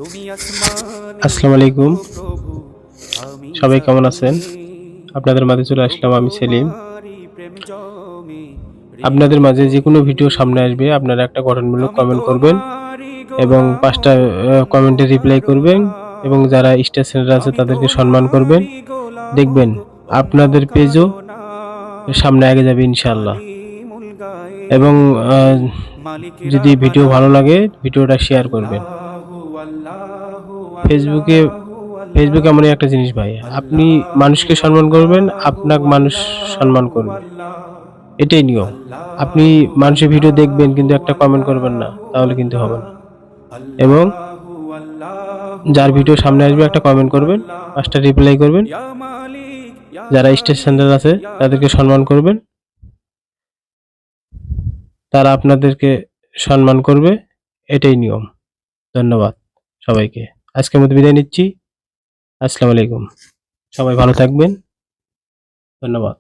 আসসালামু আলাইকুম, সবাই কেমন আছেন? আপনাদের মাঝে চলে আসলাম আমি সেলিম। আপনাদের মাঝে যে কোনো ভিডিও সামনে আসবে আপনারা একটা গঠনমূলক কমেন্ট করবেন এবং 5টা কমেন্টে রিপ্লাই করবেন এবং যারা স্টার সেন্টার আছে তাদেরকে সম্মান করবেন। দেখবেন আপনাদের পেজও সামনে আগে যাবে ইনশাআল্লাহ। এবং যদি ভিডিও ভালো লাগে ভিডিওটা শেয়ার করবেন। ফেসবুকে ফেসবুক এমনই একটা জিনিস ভাই, আপনি মানুষকে সম্মান করবেন, আপনাকে মানুষ সম্মান করবে, এটাই নিয়ম। আপনি মানুষের ভিডিও দেখবেন কিন্তু একটা কমেন্ট করবেন না, তাহলে কিন্তু হবে না। এবং যার ভিডিও সামনে আসবে একটা কমেন্ট করবেন, 5টা রিপ্লাই করবেন। যারা স্টার সেন্টার আছে তাদেরকে সম্মান করবেন, তারা আপনাদেরকে সম্মান করবে, এটাই নিয়ম। ধন্যবাদ সবাইকে। আজকের মতো বিদায় নিচ্ছি। আসসালামু আলাইকুম। সবাই ভালো থাকবেন। ধন্যবাদ।